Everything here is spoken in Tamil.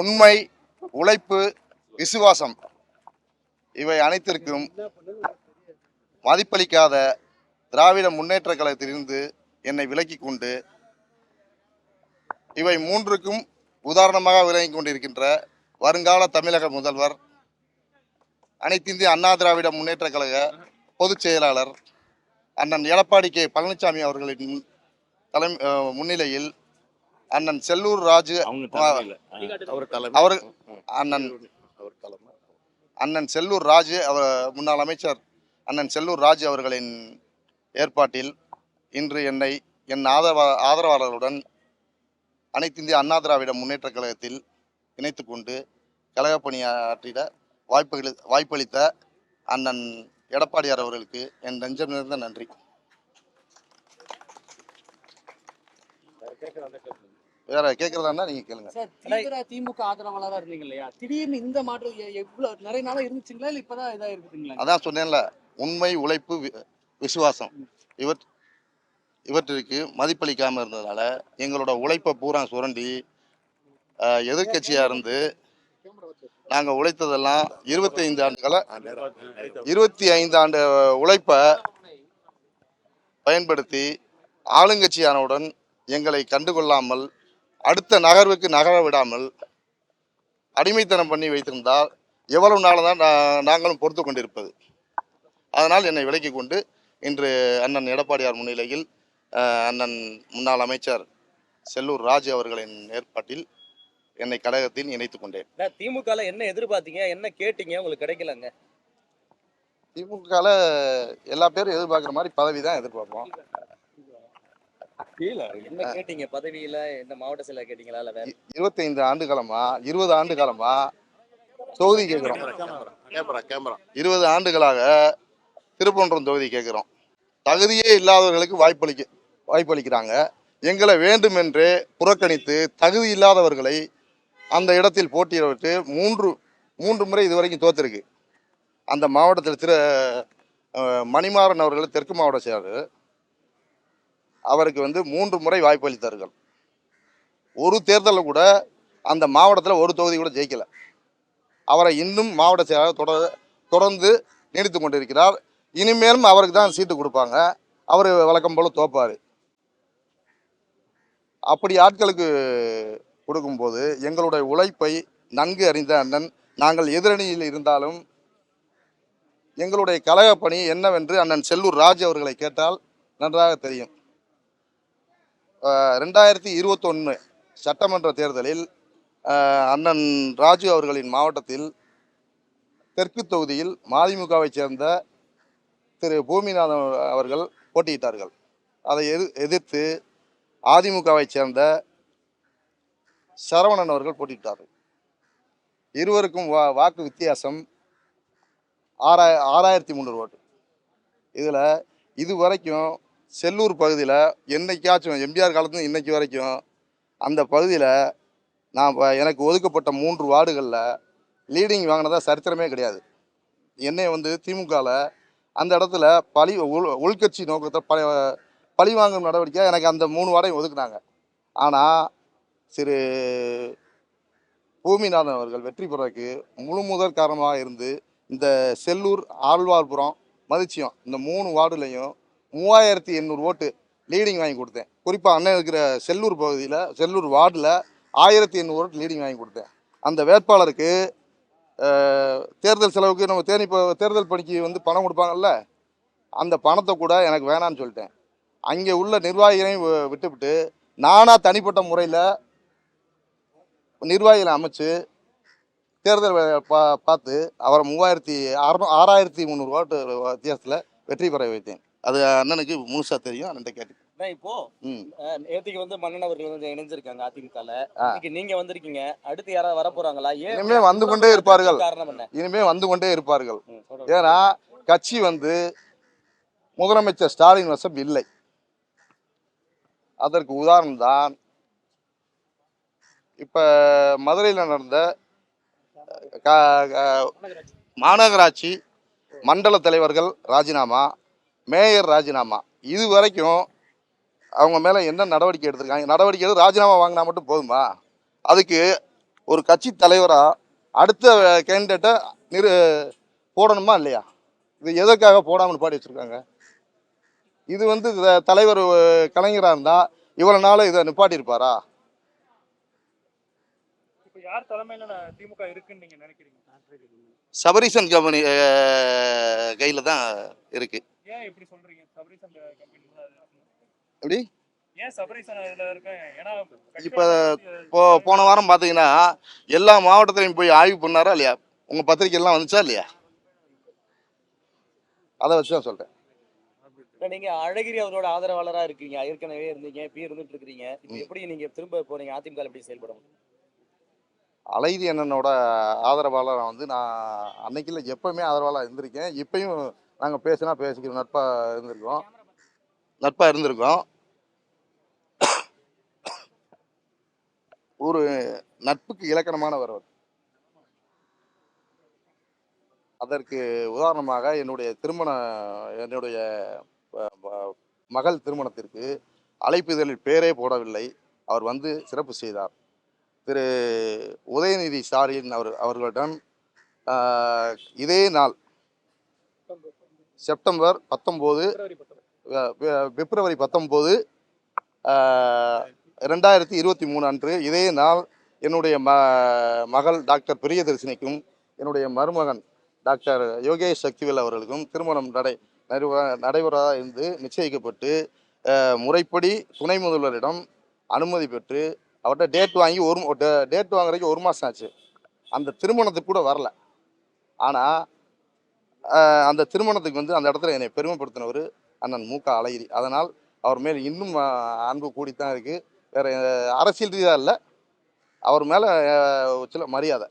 உண்மை, உழைப்பு, விசுவாசம் இவை அனைத்திற்கும் மதிப்பளிக்காத திராவிட முன்னேற்ற கழகத்திலிருந்து என்னை விலக்கி கொண்டு இவை மூன்றுக்கும் உதாரணமாக விளங்கி கொண்டிருக்கின்ற வருங்கால தமிழக முதல்வர், அனைத்திந்திய அண்ணா திராவிட முன்னேற்ற கழக பொதுச் செயலாளர் அண்ணன் எடப்பாடி கே பழனிசாமி அவர்களின் முன்னிலையில் அண்ணன் செல்லூர் ராஜு அண்ணன் செல்லூர் ராஜு முன்னாள் அமைச்சர் அண்ணன் செல்லூர் ராஜு அவர்களின் ஏற்பாட்டில் இன்று என் ஆதரவாளர்களுடன் அனைத்திந்திய அண்ணா திராவிட முன்னேற்ற கழகத்தில் இணைத்து கொண்டு கழக பணியாற்றிட வாய்ப்பளித்த அண்ணன் எடப்பாடியார் அவர்களுக்கு என் நெஞ்சம் நிறைந்த நன்றி. வேற கேட்கறதா நீங்க கேளுங்க. திமுக ஆதரவாளரா இருந்தீங்க இல்லையா, திடீர்னு இந்த மாற்றம் எவ்வளவு நிறைய நாளா இருந்துச்சுங்களா இல்ல இப்பதான் இதா இருக்குதுங்களா? அதான் சொன்னேன்ல, உண்மை, உழைப்பு, விசுவாசம் இவற்றிற்கு மதிப்பளிக்காம இருந்ததுனால எங்களோட உழைப்பை பூரா சுரண்டி எதிர்கட்சியா இருந்து நாங்க உழைத்ததெல்லாம் 25 ஆண்டு உழைப்பை பயன்படுத்தி ஆளுங்கட்சியானவுடன் எங்களை கண்டுகொள்ளாமல் அடுத்த நகர்வுக்கு நகர விடாமல் அடிமைத்தனம் பண்ணி வைத்திருந்தால் எவ்வளவு நாள் நாங்களும் பொறுத்து கொண்டிருப்பது. அதனால் என்னை விலக்கி கொண்டு இன்று அண்ணன் எடப்பாடியார் முன்னிலையில் அண்ணன் முன்னாள் அமைச்சர் செல்லூர் ராஜு அவர்களின் ஏற்பாட்டில் என்னை கழகத்தில் இணைத்துக் கொண்டேன். திமுக என்ன எதிர்பார்த்தீங்க, என்ன கேட்டீங்க, உங்களுக்கு கிடைக்கலங்க? திமுக எல்லா பேரும் எதிர்பார்க்குற மாதிரி பதவி தான் எதிர்பார்ப்போம். என்ன கேட்டீங்க பதவியில? என்ன மாவட்ட செயலர் கேட்டீங்களா இல்ல வேற? 25 ஆண்டு காலமா 20 ஆண்டு காலமா தொகுதி கேட்கிறோம். 20 ஆண்டுகளாக திருப்பரங்குன்றம் தொகுதி கேட்கிறோம். தகுதியே இல்லாதவர்களுக்கு வாய்ப்பளிக்கிறாங்க. எங்களை வேண்டுமென்று புறக்கணித்து தகுதி இல்லாதவர்களை அந்த இடத்தில் போட்டியிட விட்டு மூன்று முறை இதுவரைக்கும் தோத்திருக்கு. அந்த மாவட்டத்தில் மணிமாறன் அவர்கள் தெற்கு மாவட்ட செயலர், அவருக்கு 3 முறை வாய்ப்பு அளித்தார்கள். ஒரு தேர்தலில் கூட அந்த மாவட்டத்தில் ஒரு தொகுதி கூட ஜெயிக்கலை. அவரை இன்னும் மாவட்ட செயலாளர் தொடர்ந்து நீடித்து கொண்டிருக்கிறார். இனிமேலும் அவருக்கு தான் சீட்டு கொடுப்பாங்க. அவர் வழக்கம் போல தோப்பார். அப்படி ஆட்களுக்கு கொடுக்கும்போது எங்களுடைய உழைப்பை நன்கு அறிந்த அண்ணன், நாங்கள் எதிரணியில் இருந்தாலும் எங்களுடைய கழக பணி என்னவென்று அண்ணன் செல்லூர் ராஜு அவர்களை கேட்டால் நன்றாக தெரியும். 2021 சட்டமன்ற தேர்தலில் அண்ணன் ராஜு அவர்களின் மாவட்டத்தில் தெற்கு தொகுதியில் மதிமுகவை சேர்ந்த திரு பூமிநாதன் அவர்கள் போட்டியிட்டார்கள். அதை எதிர்த்து அதிமுகவை சேர்ந்த சரவணன் அவர்கள் போட்டியிட்டார்கள். இருவருக்கும் வாக்கு வித்தியாசம் 6300 ஓட்டு. இதில் இதுவரைக்கும் செல்லூர் பகுதியில் என்னைக்காச்சும் எம்ஜிஆர் காலத்துலேருந்து இன்னைக்கு வரைக்கும் அந்த பகுதியில் எனக்கு ஒதுக்கப்பட்ட 3 வார்டுகளில் லீடிங் வாங்கினதா சரித்திரமே கிடையாது. என்னை திமுகவில் அந்த இடத்துல உள்கட்சி நோக்கத்தை பழி வாங்கும் நடவடிக்கை எனக்கு அந்த 3 வார்டையும் ஒதுக்குனாங்க. ஆனால் திரு பூமிநாதன் அவர்கள் வெற்றி பெறக்கு முதற் காரணமாக இருந்து இந்த செல்லூர், ஆழ்வார்புரம், மதிச்சியம் இந்த 3 வார்டுலையும் 3800 ஓட்டு லீடிங் வாங்கி கொடுத்தேன். குறிப்பாக அண்ணன் இருக்கிற செல்லூர் பகுதியில் செல்லூர் வார்டில் 1800 ஓட்டு லீடிங் வாங்கி கொடுத்தேன். அந்த வேட்பாளருக்கு தேர்தல் செலவுக்கு நம்ம தேர்தல் பணிக்கு பணம் கொடுப்பாங்கல்ல, அந்த பணத்தை கூட எனக்கு வேணான்னு சொல்லிட்டேன். அங்கே உள்ள நிர்வாகிகளையும் விட்டுவிட்டு நானாக தனிப்பட்ட முறையில் நிர்வாகிகளை அமைச்சு தேர்தல் பார்த்து அவரை 6300 ஓட்டு வித்தியாசத்தில் வெற்றி பெற வைத்தேன். அது அண்ணனுக்கு முழுசா தெரியும். அண்ணன் கேட்டு இப்போ நேற்றுக்கு மன்னன் அவர்கள் இணைஞ்சிருக்காங்க அதிமுகல. நீங்க வந்திருக்கீங்க, அடுத்து யாராவது வர போறாங்களா? இனிமே வந்து கொண்டே இருப்பார்கள். இனிமே வந்து கொண்டே இருப்பார்கள். ஏன்னா கட்சி முதலமைச்சர் ஸ்டாலின் வசம் இல்லை. அதற்கு உதாரணம் தான் இப்ப மதுரையில் நடந்த மாநகராட்சி மண்டல தலைவர்கள் ராஜினாமா, மேயர் ராஜினாமா. இது வரைக்கும் அவங்க மேலே என்ன நடவடிக்கை எடுத்திருக்காங்க? நடவடிக்கை ராஜினாமா வாங்கினா மட்டும் போதுமா? அதுக்கு ஒரு கட்சி தலைவரா அடுத்த கேண்டிடேட்டை நிறு போடணுமா இல்லையா? இது எதற்காக போடாமல் நிப்பாட்டி வச்சிருக்காங்க? இது வந்து தலைவர் கலைஞராக இருந்தா இவ்வளவு நாள் இதை நிப்பாட்டி இருப்பாரா? இப்ப யார் தலைமையில திமுக இருக்குன்னு நீங்க நினைக்கிறீங்க? சபரீசன் கம்பெனி கையில தான் இருக்கு. ஏன் இப்படி சொல்றீங்க? சபரீசன் கம்பெனி எப்படி? ஏன் சபரீசன் இதுல இருக்கு? ஏன்னா இப்போ போன வாரம் பார்த்தீங்கன்னா எல்லா மாவட்டத்திலையும் போய் ஆய்வு பண்ணாரா இல்லையா? உங்க பத்திரிகைலாம் வந்துச்சா இல்லையா? அதை வச்சு தான் சொல்றேன். நீங்க அழகிரி அவரோட ஆதரவாளரா இருக்கீங்க, ஏற்கனவே இருந்தீங்க, இப்ப இருந்துட்டு இருக்கீங்க. இப்ப எப்படி நீங்க திரும்ப போறீங்க? அதிமுக எப்படி செயல்படும்? அழகிரி அண்ணனோட ஆதரவாளர் வந்து நான் அன்னைக்கு இல்லை எப்பவுமே ஆதரவாளர் இருந்திருக்கேன். இப்பயும் நாங்கள் பேசினா பேசிக்கிறோம், நட்பாக இருந்திருக்கோம். ஒரு நட்புக்கு இலக்கணமானவர் அவர். அதற்கு உதாரணமாக என்னுடைய மகள் திருமணத்திற்கு அழைப்பிதழில் பேரே போடவில்லை, அவர் வந்து சிறப்பு செய்தார். திரு உதயநிதி ஸ்டாலின் அவர்களிடம் இதே நாள் செப்டம்பர் 19 பிப்ரவரி 19 2023 அன்று இதே நாள் என்னுடைய மகள் டாக்டர் பிரியதர்சினிக்கும் என்னுடைய மருமகன் டாக்டர் யோகேஷ் சக்திவேல் அவர்களுக்கும் திருமணம் நடைபெறதாக இருந்து நிச்சயிக்கப்பட்டு முறைப்படி துணை முதல்வரிடம் அனுமதி பெற்று அவர்கிட்ட டேட் வாங்குறதுக்கு 1 மாதம் ஆச்சு. அந்த திருமணத்துக்கு கூட வரல. ஆனால் அந்த திருமணத்துக்கு வந்து அந்த இடத்துல என்னை பெருமைப்படுத்தினவர் அண்ணன் மு க அழகிரி. அதனால் அவர் மேல் இன்னும் அன்பு கூடித்தான் இருக்குது. வேறு அரசியல் ரீதியாக இல்லை, அவர் மேலே சில மரியாதை.